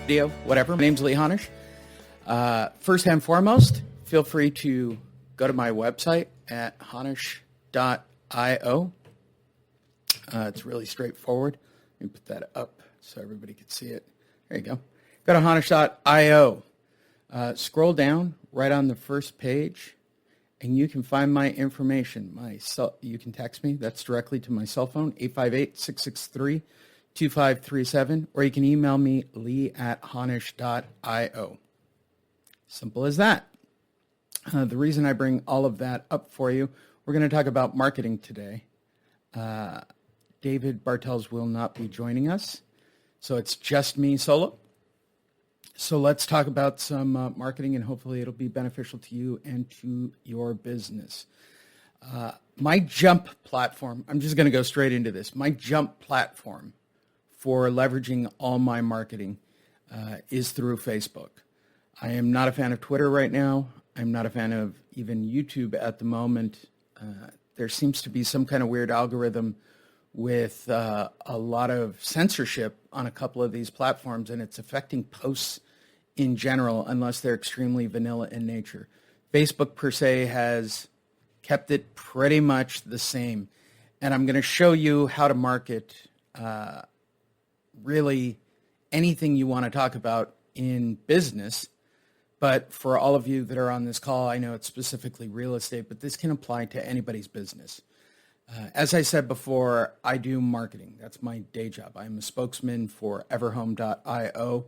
video, whatever. My name's Lee Honish. First and foremost, feel free to go to my website at honish.io. It's really straightforward. Let me put that up so everybody can see it. There you go. Go to honish.io. Scroll down right on the first page, and you can find my information. You can text me. That's directly to my cell phone, 858-663-2537, or you can email me, lee@honish.io. Simple as that. The reason I bring all of that up for you, we're going to talk about marketing today. David Bartels will not be joining us, so it's just me solo. So let's talk about some marketing, and hopefully it'll be beneficial to you and to your business. My Jump platform, I'm just going to go straight into this. My Jump platform for leveraging all my marketing is through Facebook. I am not a fan of Twitter right now. I'm not a fan of even YouTube at the moment. There seems to be some kind of weird algorithm with a lot of censorship on a couple of these platforms, and it's affecting posts in general unless they're extremely vanilla in nature. Facebook per se has kept it pretty much the same, and I'm going to show you how to market really anything you want to talk about in business. But for all of you that are on this call, I know it's specifically real estate, but this can apply to anybody's business. As I said before, I do marketing. That's my day job. I'm a spokesman for everhome.io,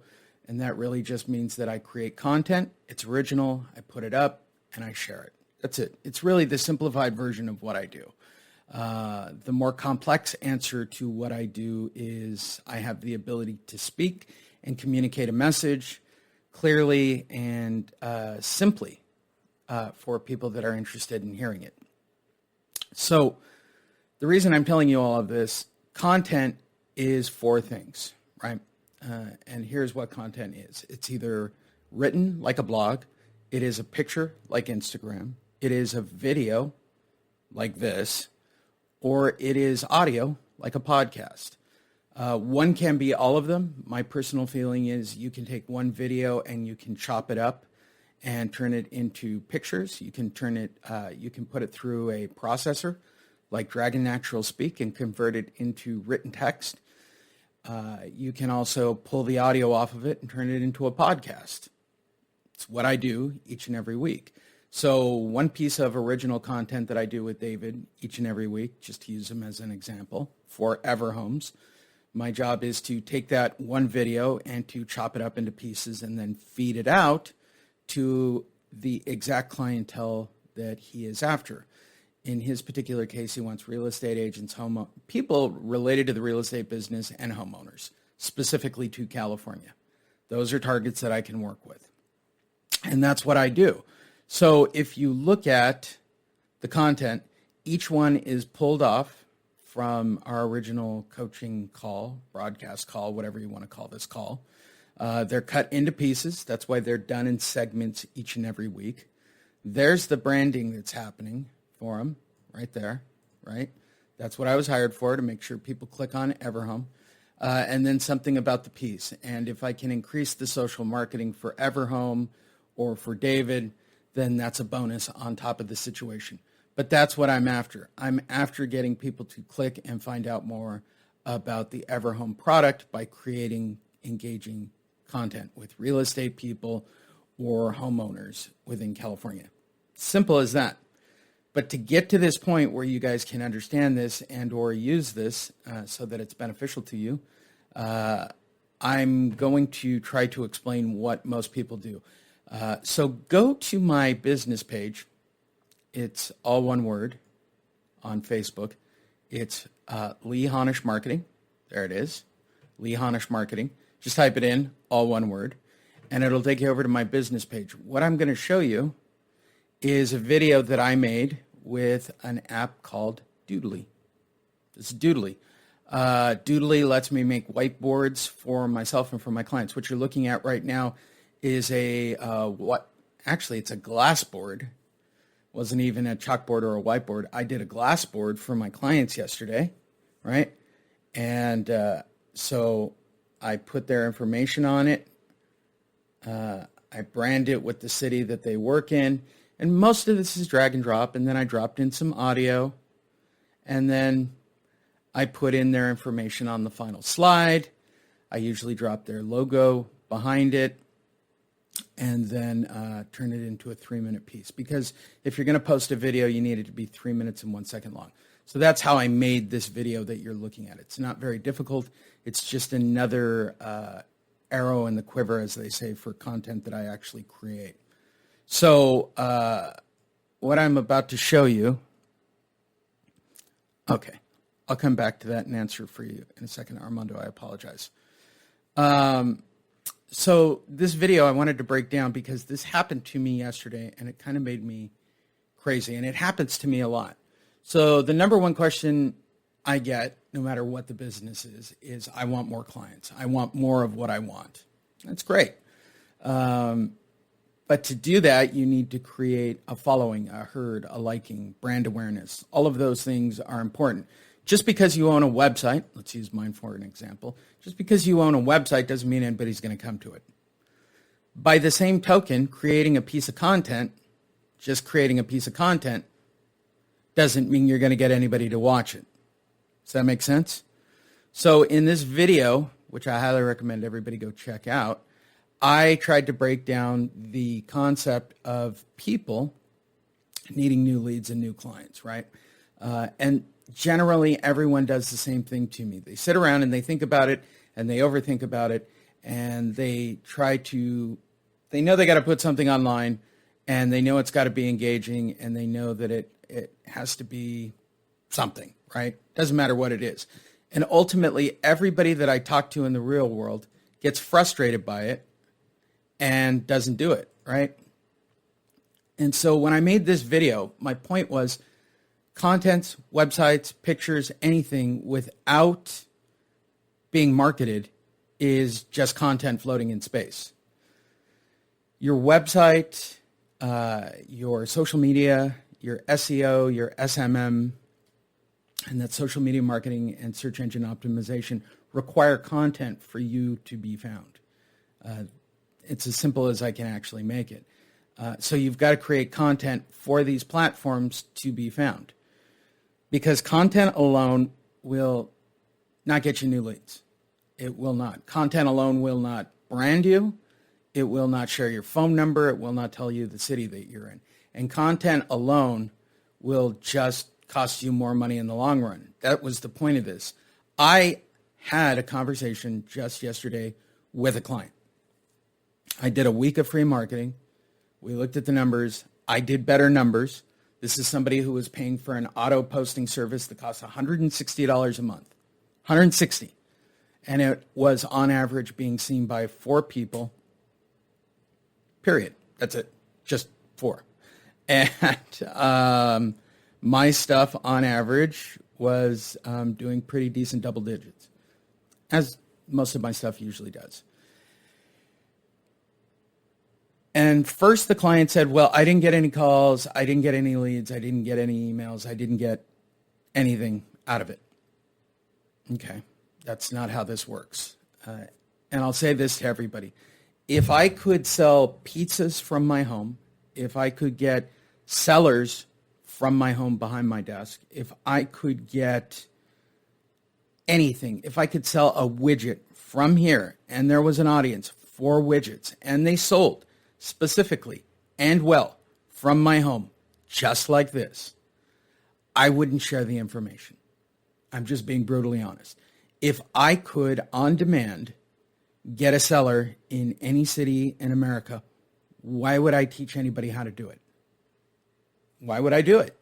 and that really just means that I create content. It's original. I put it up, and I share it. That's it. It's really the simplified version of what I do. The more complex answer to what I do is I have the ability to speak and communicate a message clearly and simply for people that are interested in hearing it. So the reason I'm telling you all of this, content is four things, right? And here's what content is. It's either written like a blog, it is a picture like Instagram, it is a video like this, or it is audio like a podcast. One can be all of them. My personal feeling is you can take one video and you can chop it up and turn it into pictures. You can put it through a processor like Dragon Natural Speak and convert it into written text. You can also pull the audio off of it and turn it into a podcast. It's what I do each and every week. So one piece of original content that I do with David each and every week, just to use him as an example, for Everhomes, my job is to take that one video and to chop it up into pieces and then feed it out to the exact clientele that he is after. In his particular case, he wants real estate agents, people related to the real estate business and homeowners, specifically to California. Those are targets that I can work with. And that's what I do. So if you look at the content, each one is pulled off from our original coaching call, broadcast call, whatever you want to call this call. They're cut into pieces. That's why they're done in segments each and every week. There's the branding that's happening for them right there, right? That's what I was hired for, to make sure people click on Everhome. And then something about the piece. And if I can increase the social marketing for Everhome or for David, then that's a bonus on top of the situation. But that's what I'm after. I'm after getting people to click and find out more about the Everhome product by creating engaging content with real estate people or homeowners within California. Simple as that. But to get to this point where you guys can understand this and or use this so that it's beneficial to you, I'm going to try to explain what most people do. So go to my business page. It's all one word on Facebook. It's Lee Honish Marketing. There it is, Lee Honish Marketing. Just type it in, all one word, and it'll take you over to my business page. What I'm going to show you is a video that I made with an app called Doodly. This is Doodly. Doodly lets me make whiteboards for myself and for my clients. What you're looking at right now is it's a glass board. Wasn't even a chalkboard or a whiteboard. I did a glass board for my clients yesterday, right? And so I put their information on it. I brand it with the city that they work in, and most of this is drag and drop, and then I dropped in some audio, and then I put in their information on the final slide. I usually drop their logo behind it, and then turn it into a 3-minute piece. Because if you're going to post a video, you need it to be 3 minutes and 1 second long. So that's how I made this video that you're looking at. It's not very difficult. It's just another arrow in the quiver, as they say, for content that I actually create. So what I'm about to show you, okay, I'll come back to that and answer for you in a second. Armando, I apologize. So this video I wanted to break down because this happened to me yesterday, and it kind of made me crazy, and it happens to me a lot. So the number one question I get, no matter what the business is I want more clients. I want more of what I want. That's great. But to do that, you need to create a following, a herd, a liking, brand awareness. All of those things are important. Just because you own a website, let's use mine for an example, just because you own a website doesn't mean anybody's going to come to it. By the same token, creating a piece of content, just creating a piece of content, doesn't mean you're going to get anybody to watch it. Does that make sense? So in this video, which I highly recommend everybody go check out, I tried to break down the concept of people needing new leads and new clients, right? And generally, everyone does the same thing to me. They sit around and they think about it, and they overthink about it, and they know they got to put something online, and they know it's got to be engaging, and they know that it has to be something, right? Doesn't matter what it is. And ultimately, everybody that I talk to in the real world gets frustrated by it and doesn't do it, right? And so when I made this video, my point was contents, websites, pictures, anything without being marketed is just content floating in space. Your website, your social media, your SEO, your SMM, and that social media marketing and search engine optimization require content for you to be found. It's as simple as I can actually make it. So you've got to create content for these platforms to be found. Because content alone will not get you new leads. It will not. Content alone will not brand you. It will not share your phone number. It will not tell you the city that you're in. And content alone will just cost you more money in the long run. That was the point of this. I had a conversation just yesterday with a client. I did a week of free marketing. We looked at the numbers. I did better numbers. This is somebody who was paying for an auto posting service that costs $160 a month. $160. And it was on average being seen by 4 people, period. That's it. Just 4. And my stuff on average was doing pretty decent double digits, as most of my stuff usually does. And first the client said, well, I didn't get any calls, I didn't get any leads, I didn't get any emails, I didn't get anything out of it. Okay, that's not how this works. And I'll say this to everybody. If I could sell pizzas from my home, if I could get sellers from my home behind my desk, if I could get anything, if I could sell a widget from here and there was an audience for widgets and they sold specifically and well from my home, just like this, I wouldn't share the information. I'm just being brutally honest. If I could, on demand, get a seller in any city in America, why would I teach anybody how to do it? Why would I do it?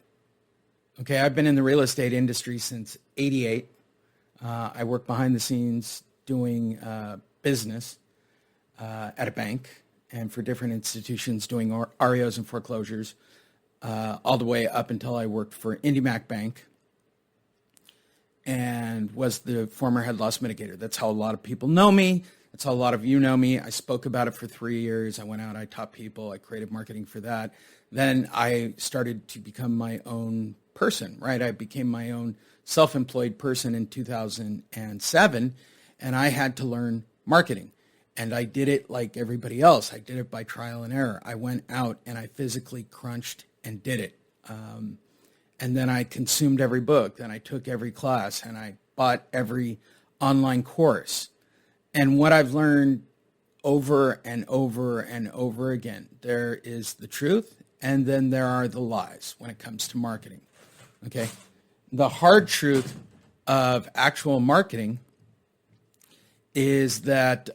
Okay, I've been in the real estate industry since '88. I work behind the scenes doing business at a bank and for different institutions doing REOs and foreclosures, all the way up until I worked for IndyMac Bank and was the former head loss mitigator. That's how a lot of people know me. That's how a lot of you know me. I spoke about it for 3 years. I went out, I taught people, I created marketing for that. Then I started to become my own person, right? I became my own self-employed person in 2007, and I had to learn marketing. And I did it like everybody else. I did it by trial and error. I went out and I physically crunched and did it. And then I consumed every book, and I took every class, and I bought every online course. And what I've learned over and over and over again, there is the truth, and then there are the lies when it comes to marketing. Okay? The hard truth of actual marketing is that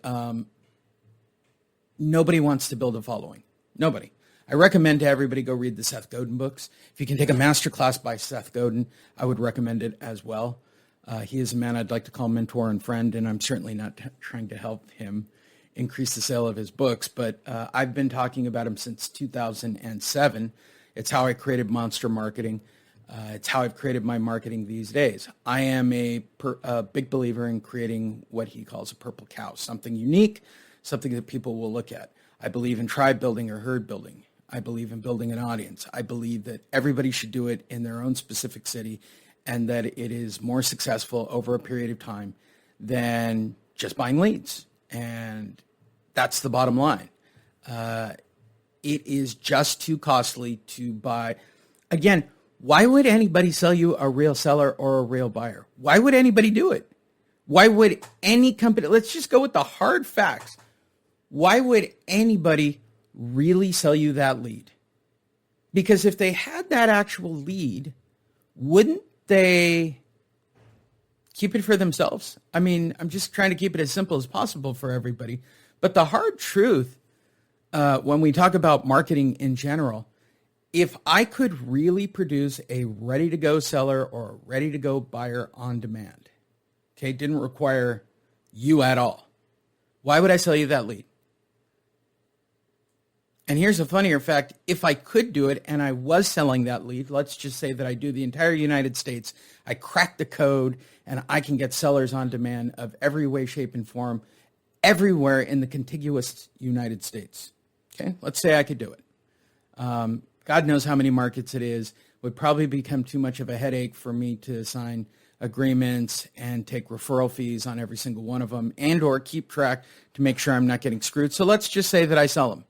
nobody wants to build a following. Nobody. I recommend to everybody go read the Seth Godin books. If you can take a master class by Seth Godin, I would recommend it as well. He is a man I'd like to call mentor and friend, and I'm certainly not trying to help him increase the sale of his books, but I've been talking about him since 2007. It's how I created Monster Marketing. It's how I've created my marketing these days. I am a big believer in creating what he calls a purple cow, something unique, something that people will look at. I believe in tribe building or herd building. I believe in building an audience. I believe that everybody should do it in their own specific city, and that it is more successful over a period of time than just buying leads. And that's the bottom line. It is just too costly to buy. Again, why would anybody sell you a real seller or a real buyer? Why would anybody do it? Why would any company, let's just go with the hard facts. Why would anybody really sell you that lead? Because if they had that actual lead, wouldn't they keep it for themselves? I mean, I'm just trying to keep it as simple as possible for everybody. But the hard truth, when we talk about marketing in general, if I could really produce a ready-to-go seller or a ready-to-go buyer on demand, okay, didn't require you at all, why would I sell you that lead? And here's a funnier fact. If I could do it and I was selling that lead, let's just say that I do the entire United States, I crack the code, and I can get sellers on demand of every way, shape, and form everywhere in the contiguous United States. Okay, let's say I could do it. God knows how many markets it is. Would probably become too much of a headache for me to sign agreements and take referral fees on every single one of them, and or keep track to make sure I'm not getting screwed. So let's just say that I sell them.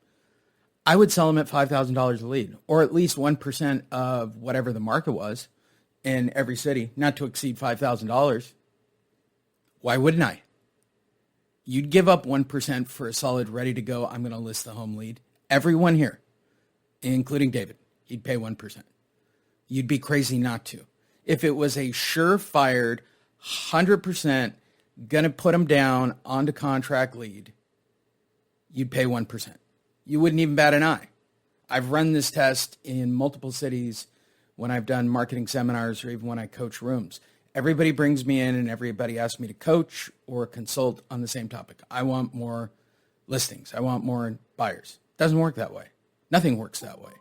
I would sell them at $5,000 a lead, or at least 1% of whatever the market was in every city, not to exceed $5,000. Why wouldn't I? You'd give up 1% for a solid, ready to go, I'm going to list the home lead. Everyone here, including David, he'd pay 1%. You'd be crazy not to. If it was a surefire, 100% going to put them down onto contract lead, you'd pay 1%. You wouldn't even bat an eye. I've run this test in multiple cities when I've done marketing seminars or even when I coach rooms. Everybody brings me in and everybody asks me to coach or consult on the same topic. I want more listings. I want more buyers. Doesn't work that way. Nothing works that way.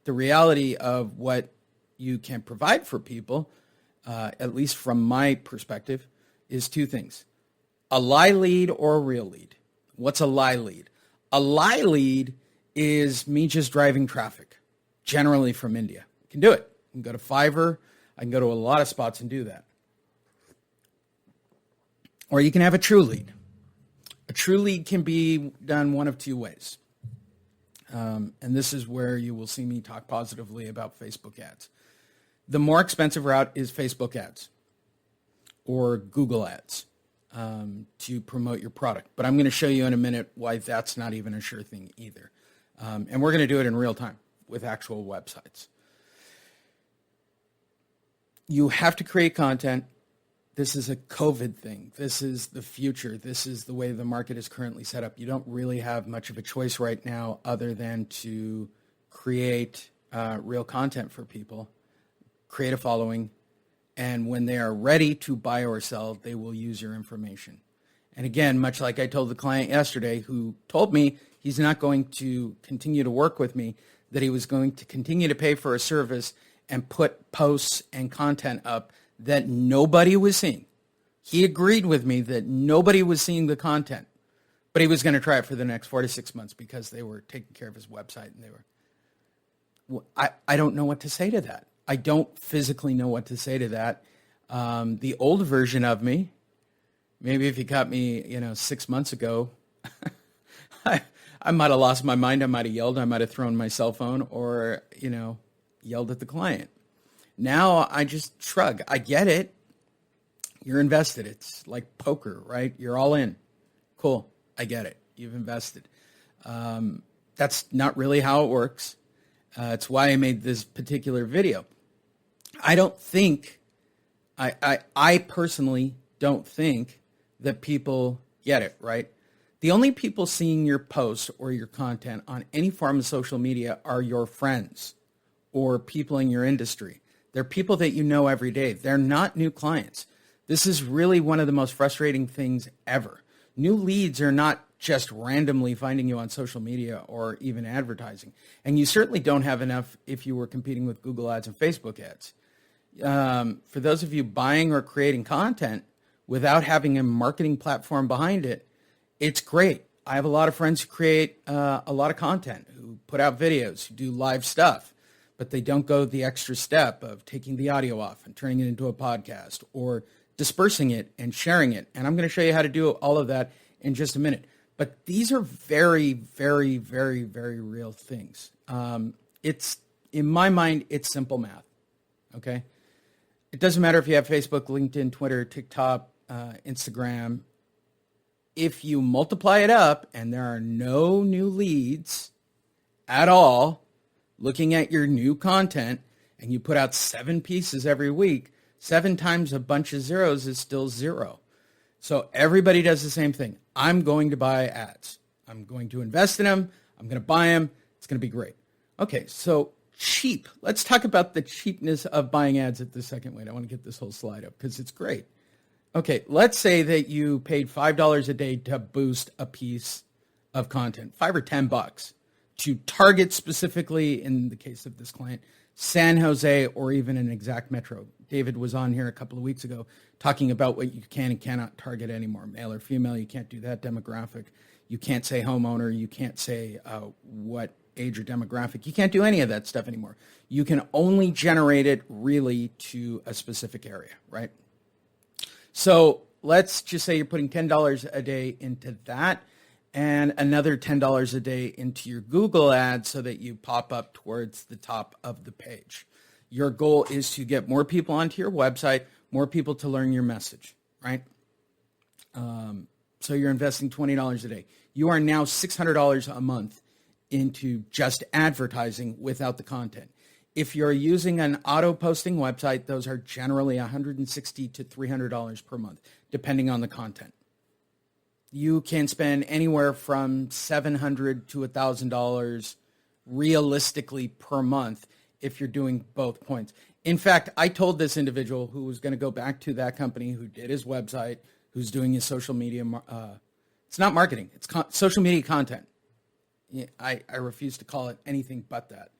The reality of what you can provide for people, at least from my perspective, is two things. A lie lead or a real lead. What's a lie lead? A lie lead is me just driving traffic, generally from India. I can do it. I can go to Fiverr. I can go to a lot of spots and do that. Or you can have a true lead. A true lead can be done one of two ways. And this is where you will see me talk positively about Facebook ads. The more expensive route is Facebook ads or Google ads. To promote your product. But I'm going to show you in a minute why that's not even a sure thing either. And we're going to do it in real time with actual websites. You have to create content. This is a COVID thing. This is the future. This is the way the market is currently set up. You don't really have much of a choice right now other than to create real content for people, create a following, and when they are ready to buy or sell, they will use your information. And again, much like I told the client yesterday who told me he's not going to continue to work with me, that he was going to continue to pay for a service and put posts and content up that nobody was seeing. He agreed with me that nobody was seeing the content, but he was going to try it for the next 4 to 6 months because they were taking care of his website and they were. I don't know what to say to that. I don't physically know what to say to that. The old version of me Maybe if you caught me, 6 months ago, I might have lost my mind. I might have yelled. I might have thrown my cell phone or, yelled at the client. Now I just shrug. I get it. You're invested. It's like poker, right? You're all in. Cool. I get it. You've invested. That's not really how it works. It's why I made this particular video. I personally don't think that people get it, right? The only people seeing your posts or your content on any form of social media are your friends or people in your industry. They're people that you know every day. They're not new clients. This is really one of the most frustrating things ever. New leads are not just randomly finding you on social media or even advertising. And you certainly don't have enough if you were competing with Google ads and Facebook ads. For those of you buying or creating content without having a marketing platform behind it, it's great. I have a lot of friends who create a lot of content, who put out videos, who do live stuff, but they don't go the extra step of taking the audio off and turning it into a podcast or dispersing it and sharing it. And I'm going to show you how to do all of that in just a minute. But these are very, very, very, very real things. In my mind, it's simple math, okay? It doesn't matter if you have Facebook, LinkedIn, Twitter, TikTok, Instagram. If you multiply it up and there are no new leads at all looking at your new content and you put out 7 pieces every week, 7 times a bunch of zeros is still 0. So everybody does the same thing. I'm going to buy ads. I'm going to invest in them. I'm going to buy them. It's going to be great. Okay, so cheap. Let's talk about the cheapness of buying ads at the second. Wait, I want to get this whole slide up because it's great. Okay, let's say that you paid $5 a day to boost a piece of content, $5 or $10 to target specifically, in the case of this client, San Jose or even an exact metro. David was on here a couple of weeks ago talking about what you can and cannot target anymore. Male or female, you can't do that demographic. You can't say homeowner. You can't say what age or demographic. You can't do any of that stuff anymore. You can only generate it really to a specific area, right? So let's just say you're putting $10 a day into that and another $10 a day into your Google ads so that you pop up towards the top of the page. Your goal is to get more people onto your website, more people to learn your message, right? So you're investing $20 a day. You are now $600 a month into just advertising without the content. If you're using an auto-posting website, those are generally $160 to $300 per month, depending on the content. You can spend anywhere from $700 to $1,000 realistically per month if you're doing both points. In fact, I told this individual who was going to go back to that company who did his website, who's doing his social media, it's not marketing, it's social media content. I refuse to call it anything but that.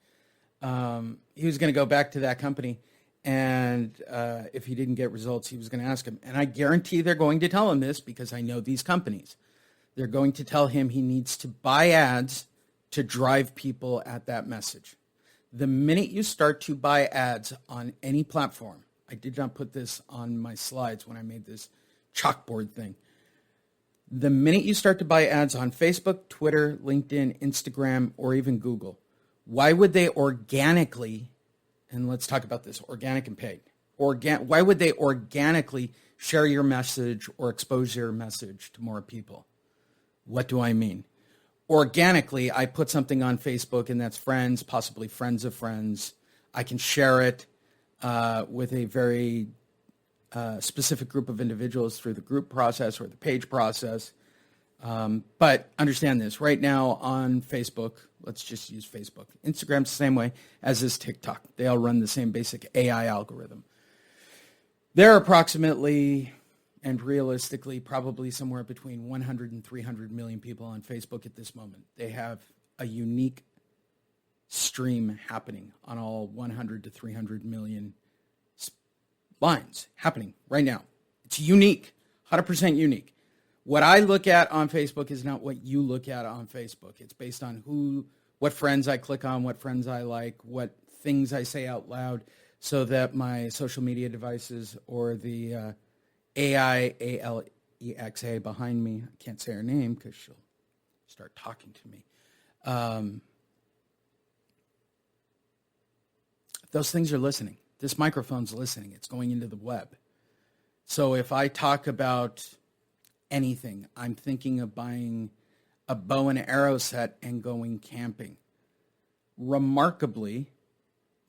He was going to go back to that company, and if he didn't get results, he was going to ask him. And I guarantee they're going to tell him this because I know these companies. They're going to tell him he needs to buy ads to drive people at that message. The minute you start to buy ads on any platform, I did not put this on my slides when I made this chalkboard thing. The minute you start to buy ads on Facebook, Twitter, LinkedIn, Instagram, or even Google, why would they organically, and let's talk about this, organic and paid, why would they organically share your message or expose your message to more people? What do I mean? Organically, I put something on Facebook, and that's friends, possibly friends of friends. I can share it with a very specific group of individuals through the group process or the page process. But understand this, right now on Facebook, let's just use Facebook. Instagram's the same way as is TikTok. They all run the same basic AI algorithm. There are approximately, and realistically, probably somewhere between 100 and 300 million people on Facebook at this moment. They have a unique stream happening on all 100 to 300 million lines happening right now. It's unique, 100% unique. What I look at on Facebook is not what you look at on Facebook. It's based on what friends I click on, what friends I like, what things I say out loud, so that my social media devices or the AI, EXA behind me. I can't say her name because she'll start talking to me. Those things are listening. This microphone's listening. It's going into the web. So if I talk about anything, I'm thinking of buying a bow and arrow set and going camping. Remarkably,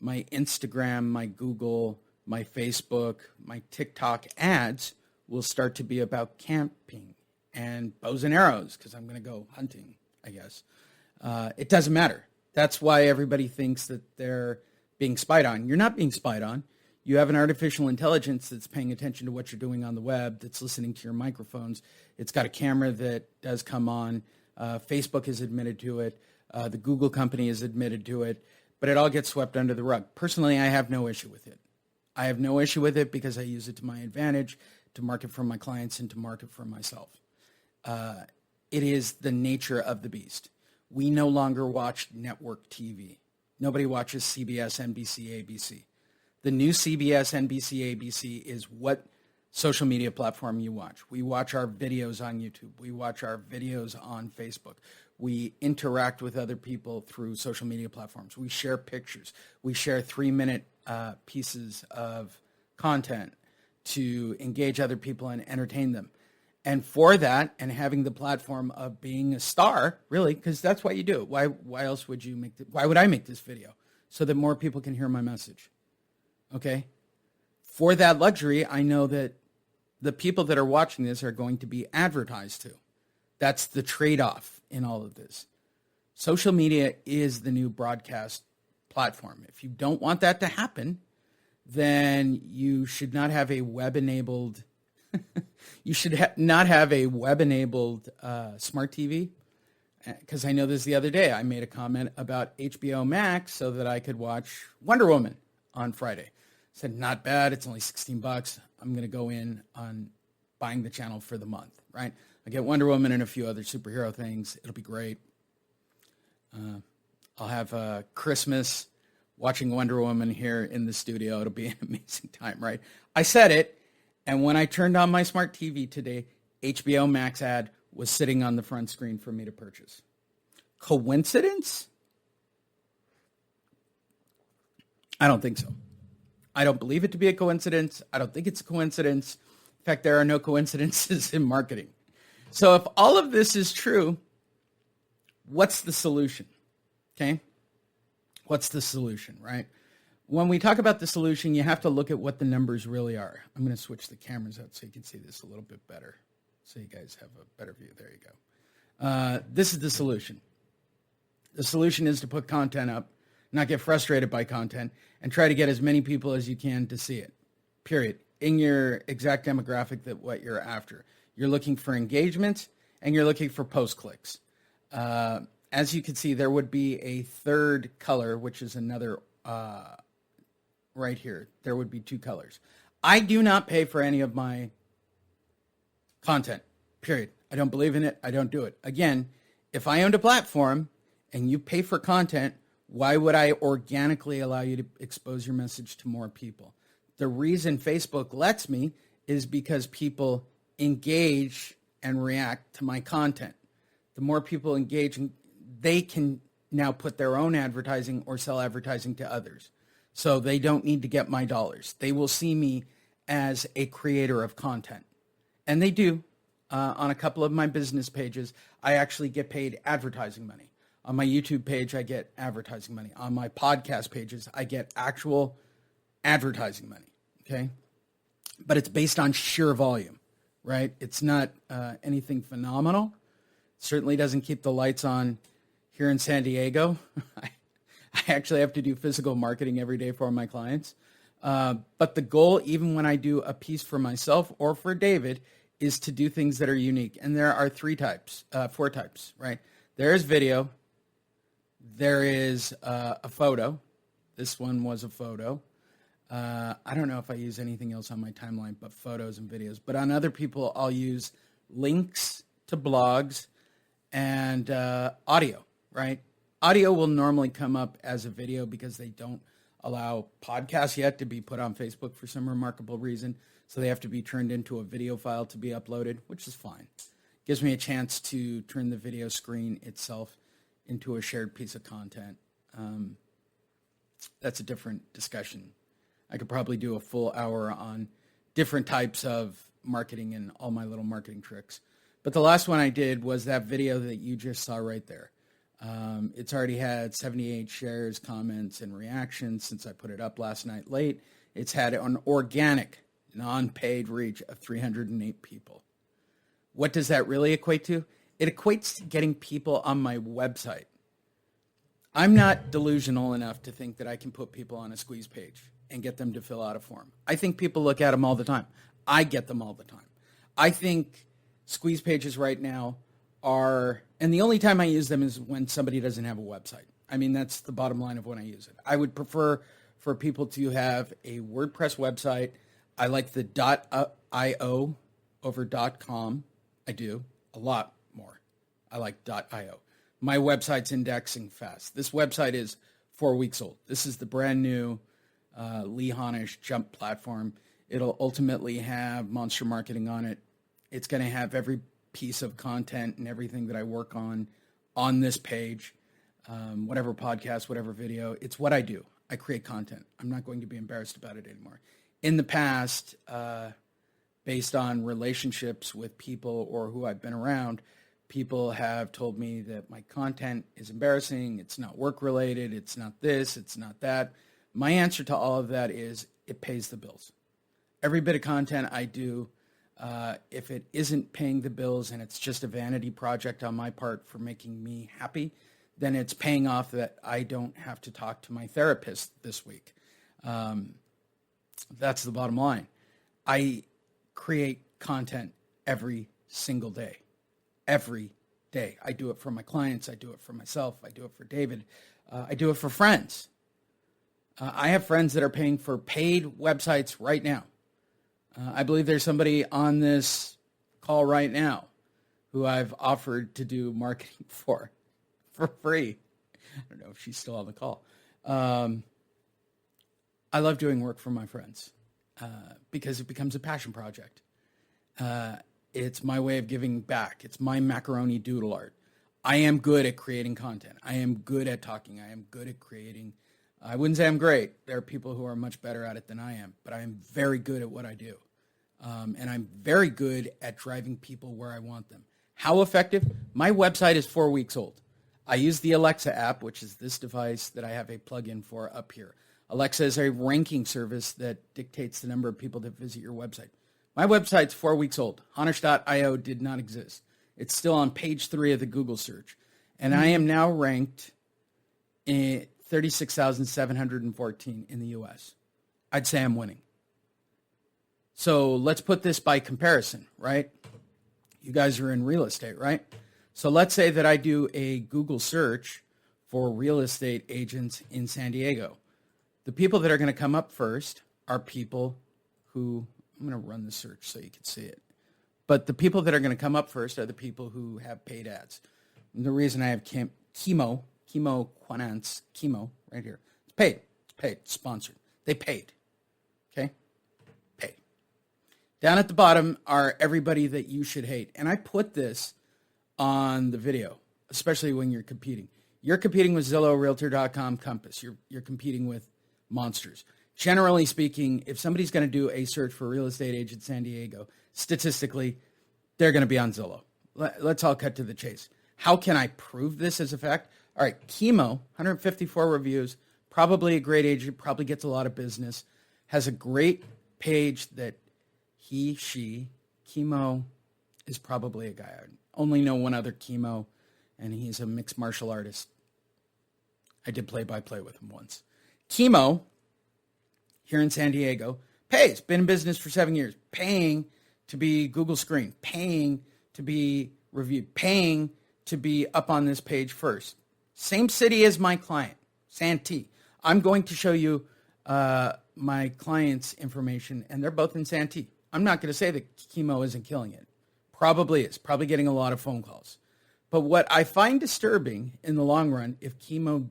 my Instagram, my Google, my Facebook, my TikTok ads will start to be about camping and bows and arrows because I'm going to go hunting, I guess. It doesn't matter. That's why everybody thinks that they're being spied on. You're not being spied on. You have an artificial intelligence that's paying attention to what you're doing on the web, that's listening to your microphones. It's got a camera that does come on. Facebook is admitted to it. The Google company is admitted to it. But it all gets swept under the rug. Personally, I have no issue with it. I have no issue with it because I use it to my advantage to market for my clients and to market for myself. It is the nature of the beast. We no longer watch network TV. Nobody watches CBS, NBC, ABC. The new CBS, NBC, ABC is what social media platform you watch. We watch our videos on YouTube. We watch our videos on Facebook. We interact with other people through social media platforms. We share pictures. We share 3-minute pieces of content to engage other people and entertain them. And for that, and having the platform of being a star, really, because that's what you do. Why else would you why would I make this video? So that more people can hear my message. Okay? For that luxury, I know that the people that are watching this are going to be advertised to. That's the trade-off in all of this. Social media is the new broadcast platform. If you don't want that to happen, then you should not have a web-enabled not have a web-enabled smart TV. Because I know this the other day, I made a comment about HBO Max so that I could watch Wonder Woman on Friday. I said, not bad. It's only $16. I'm going to go in on buying the channel for the month, right? I get Wonder Woman and a few other superhero things. It'll be great. I'll have Christmas watching Wonder Woman here in the studio. It'll be an amazing time, right? I said it, and when I turned on my smart TV today, HBO Max ad was sitting on the front screen for me to purchase. Coincidence? I don't think so. I don't believe it to be a coincidence. I don't think it's a coincidence. In fact, there are no coincidences in marketing. So if all of this is true, what's the solution? Okay? What's the solution, right? When we talk about the solution, you have to look at what the numbers really are. I'm going to switch the cameras out so you can see this a little bit better, so you guys have a better view. There you go. This is the solution. The solution is to put content up, not get frustrated by content, and try to get as many people as you can to see it, period, in your exact demographic that what you're after. You're looking for engagement, and you're looking for post clicks. As you can see, there would be a third color, which is another right here. There would be 2 colors. I do not pay for any of my content, period. I don't believe in it. I don't do it. Again, if I owned a platform and you pay for content, why would I organically allow you to expose your message to more people? The reason Facebook lets me is because people engage and react to my content. The more people engage, they can now put their own advertising or sell advertising to others. So they don't need to get my dollars. They will see me as a creator of content. And they do. On a couple of my business pages, I actually get paid advertising money. On my YouTube page, I get advertising money. On my podcast pages, I get actual advertising money, okay? But it's based on sheer volume, right? It's not anything phenomenal. It certainly doesn't keep the lights on here in San Diego. I actually have to do physical marketing every day for my clients. But the goal, even when I do a piece for myself or for David, is to do things that are unique. And there are 4 types, right? There is video. There is a photo. This one was a photo. I don't know if I use anything else on my timeline but photos and videos. But on other people, I'll use links to blogs and audio, right? Audio will normally come up as a video because they don't allow podcasts yet to be put on Facebook for some remarkable reason. So they have to be turned into a video file to be uploaded, which is fine. Gives me a chance to turn the video screen itself into a shared piece of content. That's a different discussion. I could probably do a full hour on different types of marketing and all my little marketing tricks. But the last one I did was that video that you just saw right there. It's already had 78 shares, comments, and reactions since I put it up last night late. It's had an organic, non-paid reach of 308 people. What does that really equate to? It equates to getting people on my website. I'm not delusional enough to think that I can put people on a squeeze page and get them to fill out a form. I think people look at them all the time. I get them all the time. I think squeeze pages right now are, and the only time I use them is when somebody doesn't have a website. I mean, that's the bottom line of when I use it. I would prefer for people to have a WordPress website. I like the .io over .com. I do a lot more. I like .io. My website's indexing fast. This website is 4 weeks old. This is the brand new Lee Honish Jump platform. It'll ultimately have monster marketing on it. It's going to have every piece of content and everything that I work on this page, whatever podcast, whatever video. It's what I do. I create content. I'm not going to be embarrassed about it anymore. In the past, based on relationships with people or who I've been around, people have told me that my content is embarrassing, it's not work-related, it's not this, it's not that. My answer to all of that is it pays the bills. Every bit of content I do, if it isn't paying the bills and it's just a vanity project on my part for making me happy, then it's paying off that I don't have to talk to my therapist this week. That's the bottom line. I create content every single day. Every day. I do it for my clients. I do it for myself. I do it for David. I do it for friends. I have friends that are paying for paid websites right now. I believe there's somebody on this call right now who I've offered to do marketing for free. I don't know if she's still on the call. I love doing work for my friends because it becomes a passion project. It's my way of giving back. It's my macaroni doodle art. I am good at creating content. I am good at talking. I am good at creating. I wouldn't say I'm great. There are people who are much better at it than I am, but I am very good at what I do. And I'm very good at driving people where I want them. How effective? My website is 4 weeks old. I use the Alexa app, which is this device that I have a plugin for up here. Alexa is a ranking service that dictates the number of people that visit your website. My website's 4 weeks old. Honish.io did not exist. It's still on page 3 of the Google search. And I am now ranked in 36,714 in the U.S. I'd say I'm winning. So let's put this by comparison, right? You guys are in real estate, right? So let's say that I do a Google search for real estate agents in San Diego. The people that are going to come up first are people who, I'm going to run the search so you can see it. But the people that are going to come up first are the people who have paid ads. And the reason I have chemo Quanance, chemo right here. It's paid, sponsored. They paid, okay? Paid. Down at the bottom are everybody that you should hate. And I put this on the video, especially when you're competing. You're competing with Zillow, Realtor.com, Compass. You're competing with monsters. Generally speaking, if somebody's going to do a search for real estate agent San Diego, statistically, they're going to be on Zillow. Let's all cut to the chase. How can I prove this as a fact? All right, Chemo, 154 reviews, probably a great agent, probably gets a lot of business, has a great page that Chemo is probably a guy. I only know one other Chemo, and he's a mixed martial artist. I did play-by-play with him once. Chemo, here in San Diego, pays, been in business for 7 years, paying to be Google screen, paying to be reviewed, paying to be up on this page first. Same city as my client, Santee. I'm going to show you my client's information, and they're both in Santee. I'm not going to say that Chemo isn't killing it. Probably is. Probably getting a lot of phone calls. But what I find disturbing in the long run, if Chemo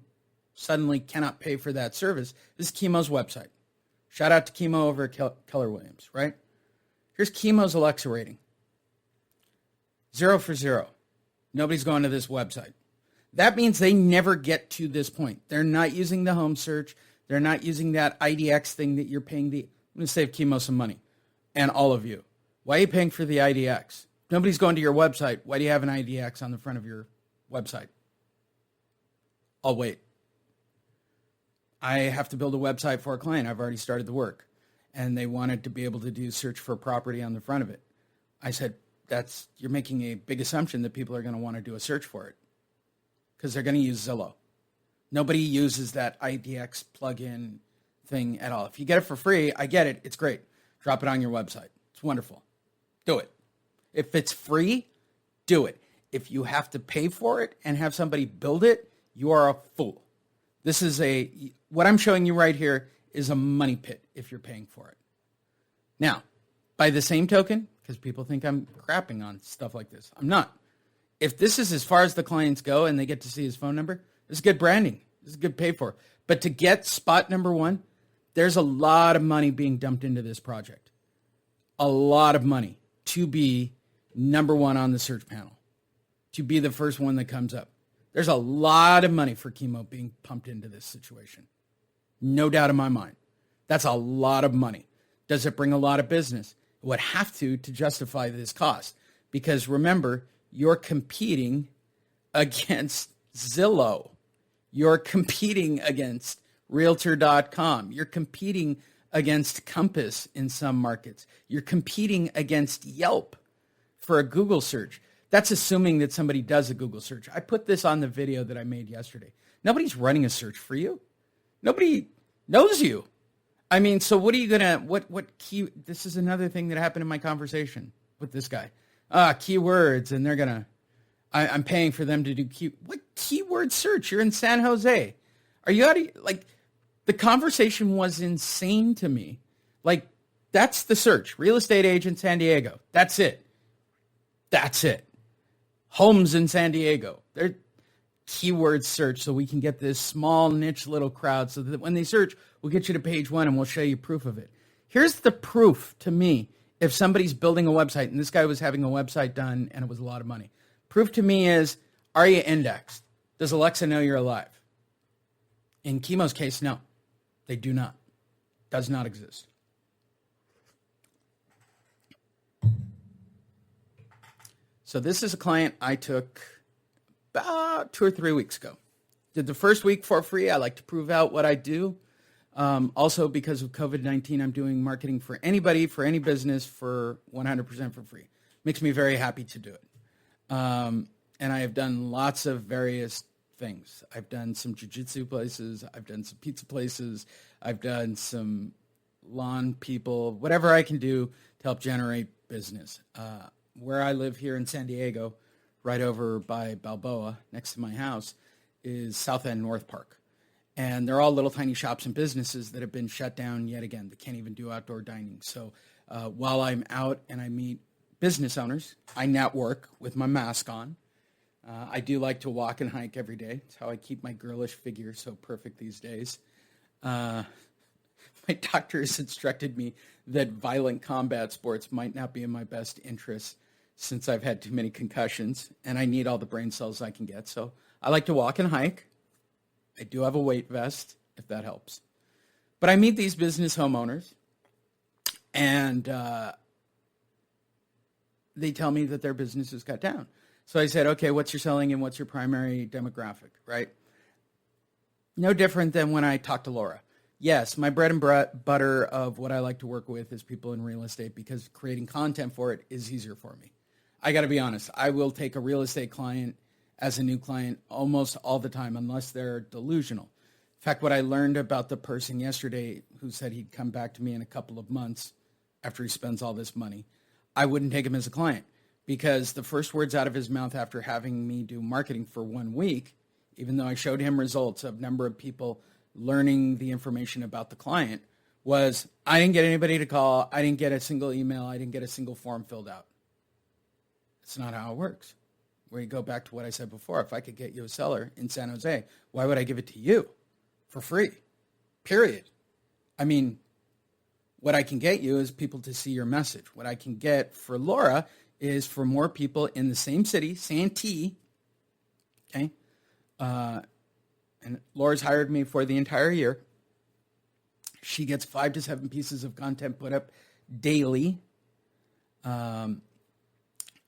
suddenly cannot pay for that service. This is Chemo's website. Shout out to Chemo over at Keller Williams, right? Here's Chemo's Alexa rating. 0 for 0. Nobody's going to this website. That means they never get to this point. They're not using the home search. They're not using that IDX thing that you're paying I'm going to save Chemo some money, and all of you. Why are you paying for the IDX? Nobody's going to your website. Why do you have an IDX on the front of your website? I'll wait. I have to build a website for a client. I've already started the work, and they wanted to be able to do search for property on the front of it. I said, you're making a big assumption that people are going to want to do a search for it because they're going to use Zillow. Nobody uses that IDX plugin thing at all. If you get it for free, I get it. It's great. Drop it on your website. It's wonderful. Do it. If it's free, do it. If you have to pay for it and have somebody build it, you are a fool. What I'm showing you right here is a money pit if you're paying for it. Now, by the same token, because people think I'm crapping on stuff like this, I'm not. If this is as far as the clients go and they get to see his phone number, this is good branding. This is good pay for. But to get spot number one, there's a lot of money being dumped into this project. A lot of money to be number one on the search panel, to be the first one that comes up. There's a lot of money for Chemo being pumped into this situation. No doubt in my mind. That's a lot of money. Does it bring a lot of business? It would have to justify this cost. Because remember, you're competing against Zillow. You're competing against Realtor.com. You're competing against Compass in some markets. You're competing against Yelp for a Google search. That's assuming that somebody does a Google search. I put this on the video that I made yesterday. Nobody's running a search for you. Nobody knows you. I mean, so what are you going to, what key, this is another thing that happened in my conversation with this guy. Keywords, and they're going to, I'm paying for them to do what keyword search? You're in San Jose. Are you out of, like, the conversation was insane to me. Like, that's the search. Real estate agent, San Diego. That's it. That's it. Homes in San Diego. They're keyword search so we can get this small niche little crowd so that when they search, we'll get you to page one and we'll show you proof of it. Here's the proof to me if somebody's building a website, and this guy was having a website done and it was a lot of money. Proof to me is, are you indexed? Does Alexa know you're alive? In Chemo's case, no. They do not. Does not exist. So this is a client I took about 2 or 3 weeks ago. Did the first week for free. I like to prove out what I do. Also, because of COVID-19, I'm doing marketing for anybody, for any business, for 100% for free. Makes me very happy to do it. And I have done lots of various things. I've done some jiu-jitsu places. I've done some pizza places. I've done some lawn people, whatever I can do to help generate business. Where I live here in San Diego, right over by Balboa, next to my house, is South End North Park. And they're all little tiny shops and businesses that have been shut down yet again. They can't even do outdoor dining. So while I'm out and I meet business owners, I network with my mask on. I do like to walk and hike every day. It's how I keep my girlish figure so perfect these days. My doctor has instructed me that violent combat sports might not be in my best interest since I've had too many concussions and I need all the brain cells I can get. So I like to walk and hike. I do have a weight vest, if that helps. But I meet these business homeowners, and they tell me that their business has got down. So I said, okay, what's your selling and what's your primary demographic, right? No different than when I talk to Laura. Yes, my bread and butter of what I like to work with is people in real estate because creating content for it is easier for me. I got to be honest. I will take a real estate client as a new client almost all the time unless they're delusional. In fact, what I learned about the person yesterday who said he'd come back to me in a couple of months after he spends all this money, I wouldn't take him as a client because the first words out of his mouth after having me do marketing for 1 week, even though I showed him results of number of people learning the information about the client, was I didn't get anybody to call. I didn't get a single email. I didn't get a single form filled out. It's not how it works. Where you go back to what I said before, if I could get you a seller in San Jose, why would I give it to you? for free, period. I mean, what I can get you is people to see your message. What I can get for Laura is for more people in the same city, Santee, okay? And Laura's hired me for the entire year. She gets 5 to 7 pieces of content put up daily. And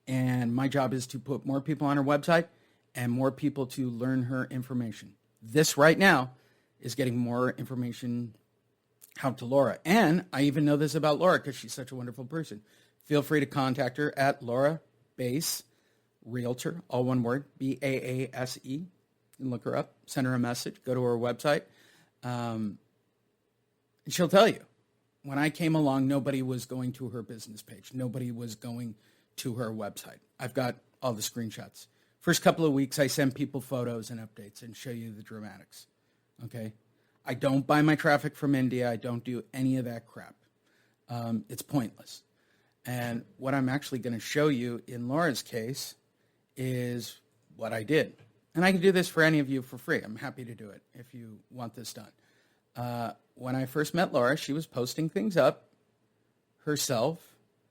my job is to put more people on her website and more people to learn her information. This right now is getting more information out to Laura. And I even know this about Laura because she's such a wonderful person. Feel free to contact her at Laura Bass, Realtor, all one word, Baase. You can look her up, send her a message, go to her website. And she'll tell you. When I came along, nobody was going to her business page. Nobody was going to her website. I've got all the screenshots. First couple of weeks, I send people photos and updates and show you the dramatics. Okay? I don't buy my traffic from India. I don't do any of that crap. It's pointless. And what I'm actually going to show you in Laura's case is what I did. And I can do this for any of you for free. I'm happy to do it if you want this done. When I first met Laura, she was posting things up herself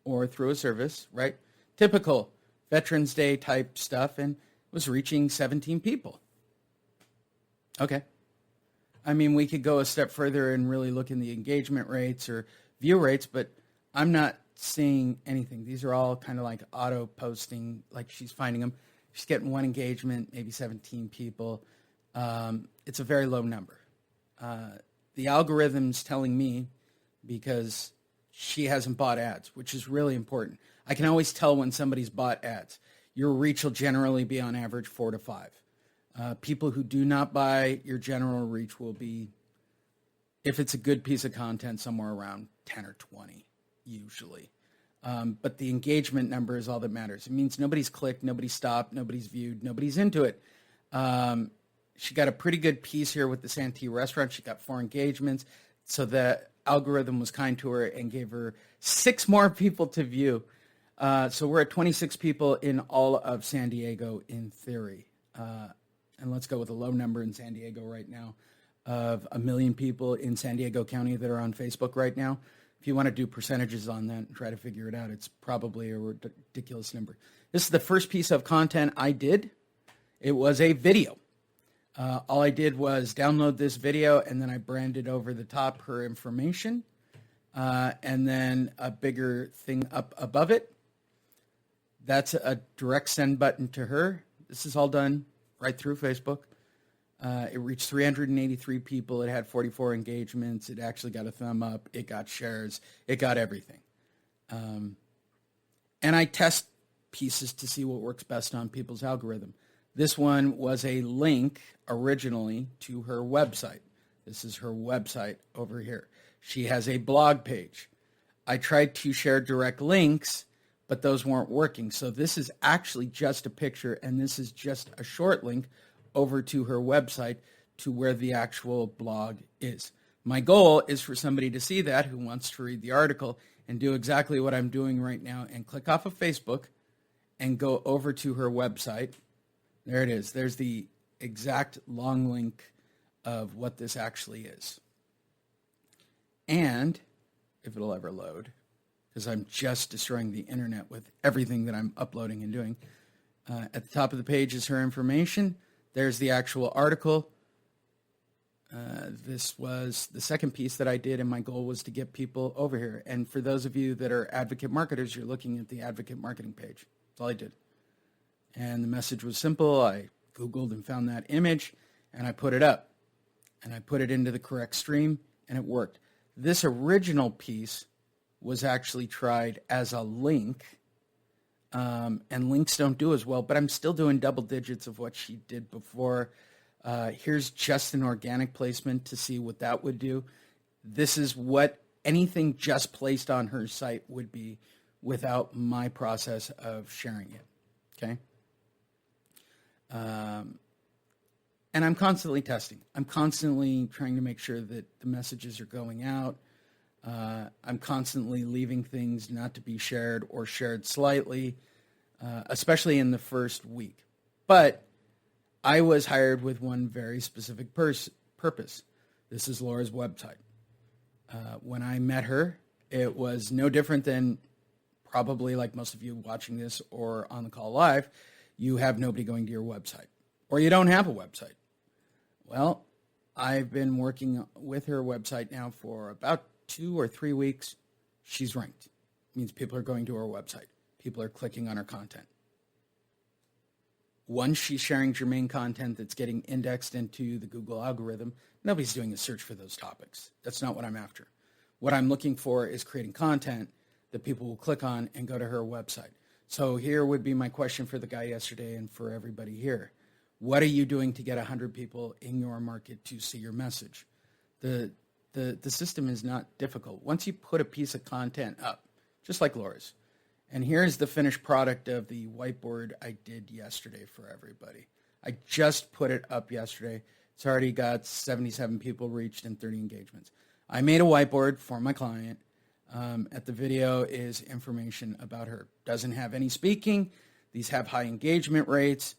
or through a service, right? Typical Veterans Day type stuff, and was reaching 17 people. Okay. I mean, we could go a step further and really look in the engagement rates or view rates, but I'm not seeing anything. These are all kind of like auto posting, like she's finding them. She's getting one engagement, maybe 17 people. It's a very low number. The algorithm's telling me, because she hasn't bought ads, which is really important. I can always tell when somebody's bought ads. Your reach will generally be on average 4 to 5. People who do not buy, your general reach will be, if it's a good piece of content, somewhere around 10 or 20, usually. But the engagement number is all that matters. It means nobody's clicked, nobody's stopped, nobody's viewed, nobody's into it. She got a pretty good piece here with the Santee restaurant. She got 4 engagements. So the algorithm was kind to her and gave her 6 more people to view. So we're at 26 people in all of San Diego in theory. And let's go with a low number in San Diego right now of 1 million people in San Diego County that are on Facebook right now. If you want to do percentages on that and try to figure it out, it's probably a ridiculous number. This is the first piece of content I did. It was a video. All I did was download this video, and then I branded over the top her information, and then a bigger thing up above it. That's a direct send button to her. This is all done right through Facebook. It reached 383 people. It had 44 engagements. It actually got a thumb up. It got shares. It got everything. And I test pieces to see what works best on people's algorithm. This one was a link originally to her website. This is her website over here. She has a blog page. I tried to share direct links, but those weren't working. So this is actually just a picture, and this is just a short link over to her website to where the actual blog is. My goal is for somebody to see that who wants to read the article and do exactly what I'm doing right now and click off of Facebook and go over to her website. There it is. There's the exact long link of what this actually is. And if it'll ever load, because I'm just destroying the internet with everything that I'm uploading and doing, at the top of the page is her information. There's the actual article. This was the second piece that I did, and my goal was to get people over here. And for those of you that are advocate marketers, you're looking at the advocate marketing page. That's all I did. And the message was simple. I Googled and found that image, and I put it up. And I put it into the correct stream, and it worked. This original piece was actually tried as a link, and links don't do as well, but I'm still doing double digits of what she did before. Here's just an organic placement to see what that would do. This is what anything just placed on her site would be without my process of sharing it, okay? And I'm constantly testing. I'm constantly trying to make sure that the messages are going out. I'm constantly leaving things not to be shared or shared slightly, especially in the first week. But I was hired with one very specific purpose. This is Laura's website. When I met her, it was no different than probably like most of you watching this or on the call live, you have nobody going to your website or you don't have a website. Well, I've been working with her website now for about 2 or 3 weeks. She's ranked. It means people are going to her website. People are clicking on her content. Once she's sharing germane content that's getting indexed into the Google algorithm, nobody's doing a search for those topics. That's not what I'm after. What I'm looking for is creating content that people will click on and go to her website. So here would be my question for the guy yesterday and for everybody here. What are you doing to get 100 people in your market to see your message? The system is not difficult. Once you put a piece of content up, just like Laura's, and here's the finished product of the whiteboard I did yesterday for everybody. I just put it up yesterday. It's already got 77 people reached and 30 engagements. I made a whiteboard for my client. At the video is information about her. Doesn't have any speaking. These have high engagement rates.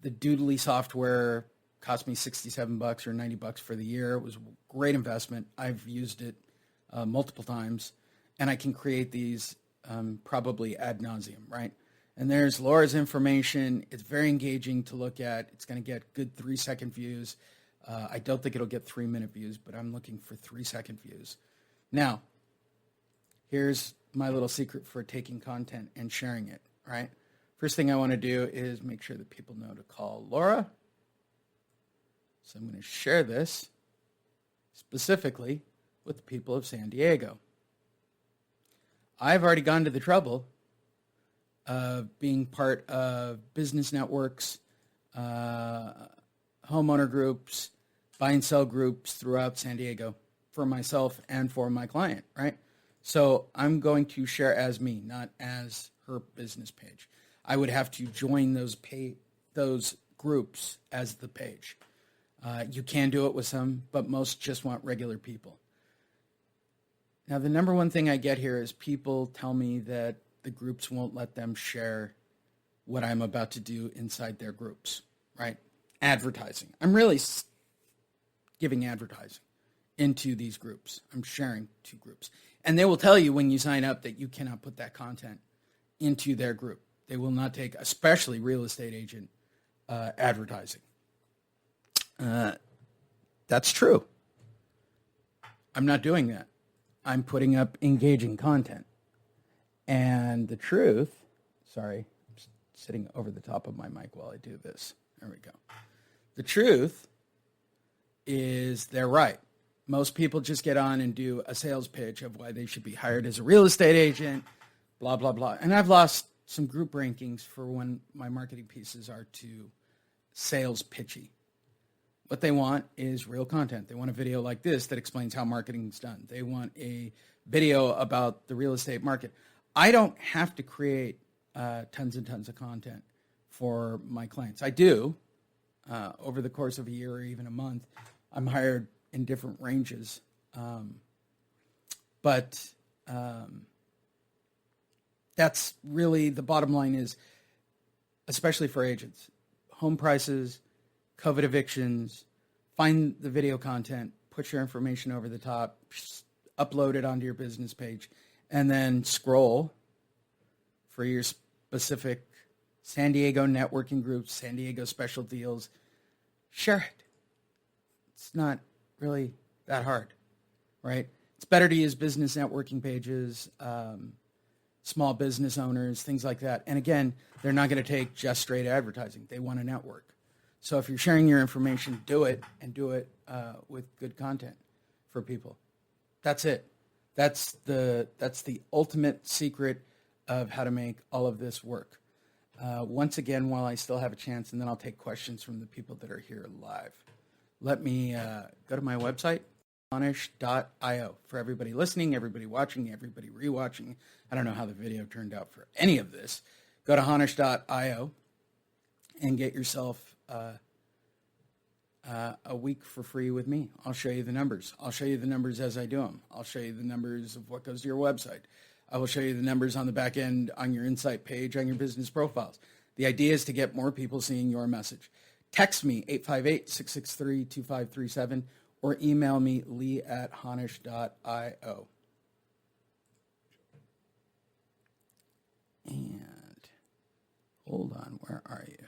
The Doodly Software cost me $67 or $90 for the year. It was a great investment. I've used it multiple times, and I can create these probably ad nauseum, right? And there's Laura's information. It's very engaging to look at. It's going to get good 3-second views. I don't think it'll get 3-minute views, but I'm looking for 3-second views. Now, here's my little secret for taking content and sharing it, right? First thing I want to do is make sure that people know to call Laura. So I'm going to share this specifically with the people of San Diego. I've already gone to the trouble of being part of business networks, homeowner groups, buy and sell groups throughout San Diego for myself and for my client, right? So I'm going to share as me, not as her business page. I would have to join those groups as the page. You can do it with some, but most just want regular people. Now, the number one thing I get here is people tell me that the groups won't let them share what I'm about to do inside their groups, right? Advertising. I'm really giving advertising into these groups. I'm sharing to groups. And they will tell you when you sign up that you cannot put that content into their group. They will not take, especially real estate agent advertising. That's true. I'm not doing that. I'm putting up engaging content. And the truth, sorry, I'm sitting over the top of my mic while I do this. There we go. The truth is they're right. Most people just get on and do a sales pitch of why they should be hired as a real estate agent, blah, blah, blah. And I've lost some group rankings for when my marketing pieces are too sales pitchy. What they want is real content. They want a video like this that explains how marketing is done. They want a video about the real estate market. I don't have to create tons and tons of content for my clients. I do. Over the course of a year or even a month, I'm hired in different ranges. But that's really the bottom line is, especially for agents, home prices, COVID evictions, find the video content, put your information over the top, upload it onto your business page, and then scroll for your specific San Diego networking groups, San Diego special deals. Share it. It's not really that hard, right? It's better to use business networking pages, small business owners, things like that. And again, they're not going to take just straight advertising. They want a network. So if you're sharing your information, do it, and do it with good content for people. That's it. That's the ultimate secret of how to make all of this work. Once again, while I still have a chance, and then I'll take questions from the people that are here live. Let me go to my website, honish.io. For everybody listening, everybody watching, everybody rewatching, I don't know how the video turned out for any of this. Go to honish.io and get yourself a week for free with me. I'll show you the numbers. I'll show you the numbers as I do them. I'll show you the numbers of what goes to your website. I will show you the numbers on the back end on your insight page on your business profiles. The idea is to get more people seeing your message. Text me, 858-663-2537, or email me, lee@honish.io. And hold on, where are you?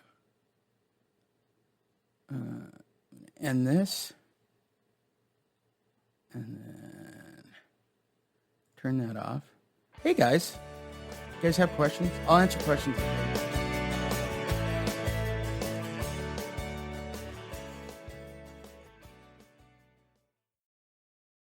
End this. And then turn that off. Hey guys, you guys have questions? I'll answer questions.